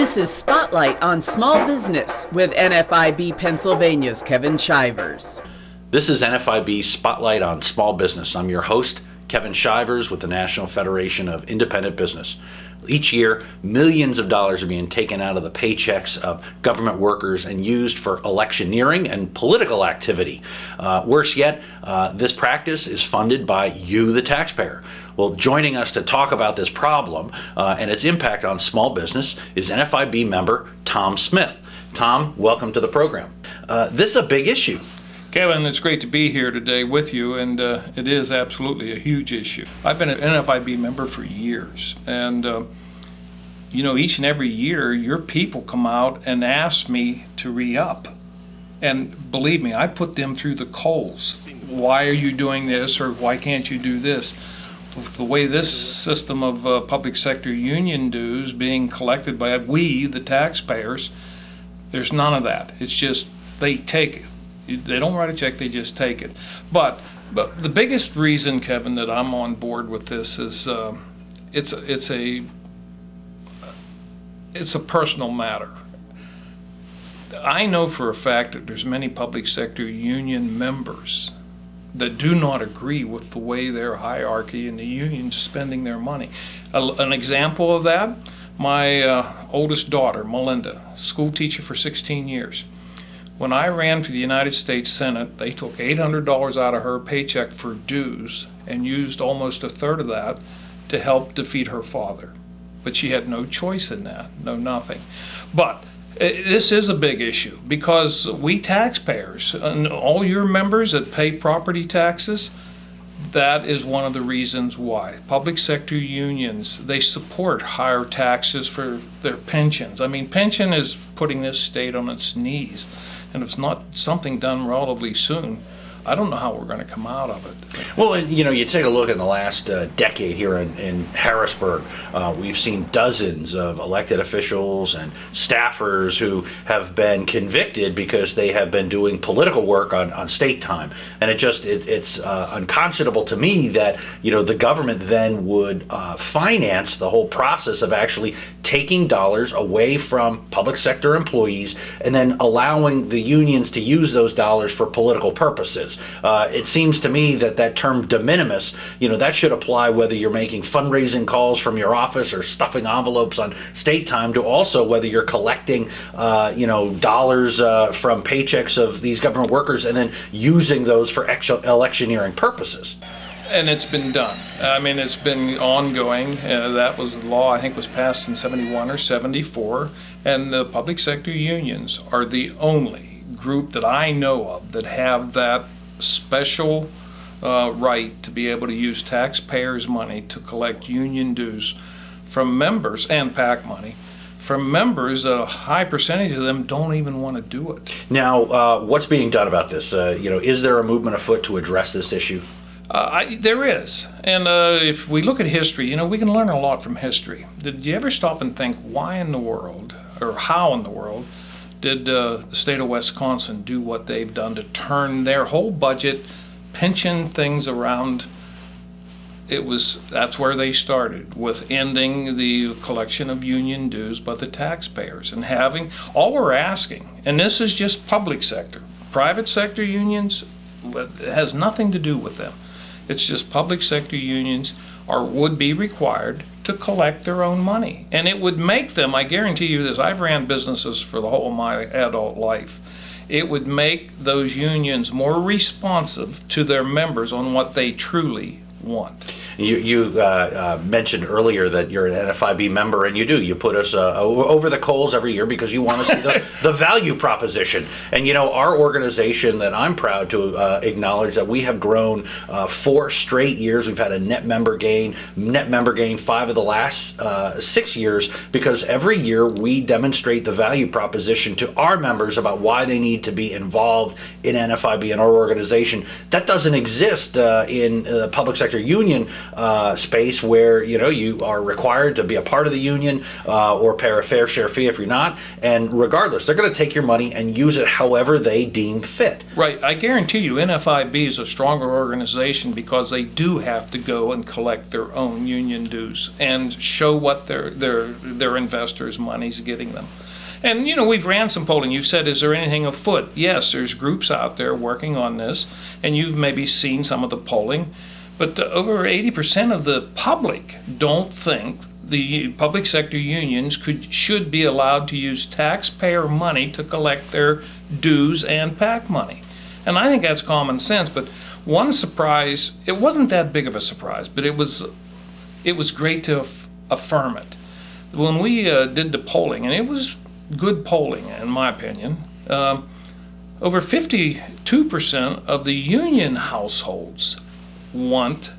This is Spotlight on Small Business with NFIB Pennsylvania's Kevin Shivers. This is NFIB Spotlight on Small Business. I'm your host, Kevin Shivers with the National Federation of Independent Business. Each year, millions of dollars are being taken out of the paychecks of government workers and used for electioneering and political activity. Worse yet, this practice is funded by you, the taxpayer. Well, joining us to talk about this problem and its impact on small business is NFIB member Tom Smith. Tom, welcome to the program. This is a big issue. Kevin, it's great to be here today with you, and it is absolutely a huge issue. I've been an NFIB member for years, and each and every year your people come out and ask me to re-up. And believe me, I put them through the coals. Why are you doing this, or why can't you do this? With the way this system of public sector union dues being collected by we, the taxpayers, there's none of that. It's just they take it. They don't write a check, they just take it. But the biggest reason, Kevin, that I'm on board with this is it's a personal matter. I know for a fact that there's many public sector union members that do not agree with the way their hierarchy and the union's spending their money. An example of that, my oldest daughter, Melinda, school teacher for 16 years. When I ran for the United States Senate, they took $800 out of her paycheck for dues and used almost a third of that to help defeat her father. But she had no choice in that, no nothing. But this is a big issue because we taxpayers, and all your members that pay property taxes, that is one of the reasons why. Public sector unions, they support higher taxes for their pensions. I mean, pension is putting this state on its knees. And if it's not something done relatively soon, I don't know how we're going to come out of it. Well, you take a look in the last decade here in Harrisburg, we've seen dozens of elected officials and staffers who have been convicted because they have been doing political work on state time. And it's unconscionable to me that, the government then would finance the whole process of actually taking dollars away from public sector employees and then allowing the unions to use those dollars for political purposes. It seems to me that term de minimis, that should apply whether you're making fundraising calls from your office or stuffing envelopes on state time, to also whether you're collecting, dollars from paychecks of these government workers and then using those for electioneering purposes. And it's been done. I mean, it's been ongoing. That was the law, I think, was passed in 71 or 74. And the public sector unions are the only group that I know of that have that special right to be able to use taxpayers' money to collect union dues from members and PAC money from members. A high percentage of them don't even want to do it. Now, what's being done about this? Is there a movement afoot to address this issue? There is. And if we look at history, we can learn a lot from history. Did you ever stop and think why in the world, or how in the world, did the state of Wisconsin do what they've done to turn their whole budget, pension things around? That's where they started, with ending the collection of union dues by the taxpayers and having, all we're asking, and this is just public sector, private sector unions, it has nothing to do with them. It's just public sector unions would be required to collect their own money. And it would make them, I guarantee you this, I've ran businesses for the whole of my adult life. It would make those unions more responsive to their members on what they truly want. You mentioned earlier that you're an NFIB member, and you put us over the coals every year because you want to see the value proposition. And our organization, that I'm proud to acknowledge, that we have grown 4 straight years. We've had a net member gain 5 of the last 6 years, because every year we demonstrate the value proposition to our members about why they need to be involved in NFIB and our organization. That doesn't exist in the public sector union space where you are required to be a part of the union or pay a fair share fee if you're not. And regardless, they're going to take your money and use it however they deem fit. Right. I guarantee you NFIB is a stronger organization because they do have to go and collect their own union dues and show what their investors' money's getting them. And, we've ran some polling. You said, is there anything afoot? Yes, there's groups out there working on this, and you've maybe seen some of the polling. But over 80% of the public don't think the public sector unions should be allowed to use taxpayer money to collect their dues and PAC money. And I think that's common sense. But one surprise, it wasn't that big of a surprise, but it was great to affirm it. When we did the polling, and it was good polling, in my opinion, over 52% of the union households want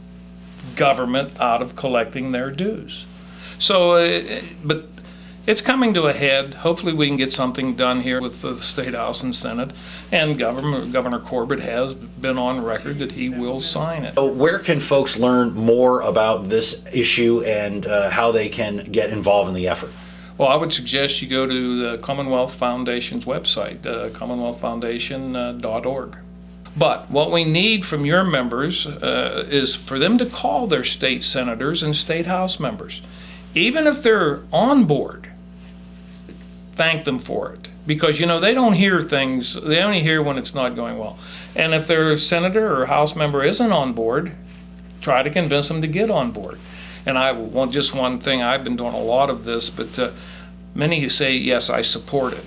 government out of collecting their dues. So, but it's coming to a head. Hopefully we can get something done here with the State House and Senate, and Governor Corbett has been on record that he will sign it. So where can folks learn more about this issue and how they can get involved in the effort? Well, I would suggest you go to the Commonwealth Foundation's website, commonwealthfoundation.org. But what we need from your members is for them to call their state senators and state house members. Even if they're on board, thank them for it. Because, they don't hear things, they only hear when it's not going well. And if their senator or house member isn't on board, try to convince them to get on board. And just one thing, I've been doing a lot of this, but many who say, yes, I support it.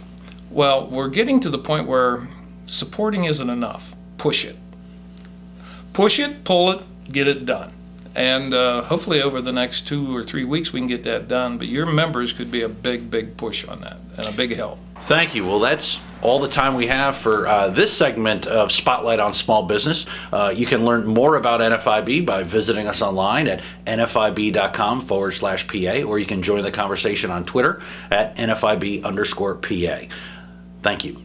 Well, we're getting to the point where supporting isn't enough. Push it. Push it, pull it, get it done. And hopefully over the next 2 or 3 weeks we can get that done. But your members could be a big, big push on that and a big help. Thank you. Well, that's all the time we have for this segment of Spotlight on Small Business. You can learn more about NFIB by visiting us online at nfib.com/PA, or you can join the conversation on Twitter at NFIB_PA. Thank you.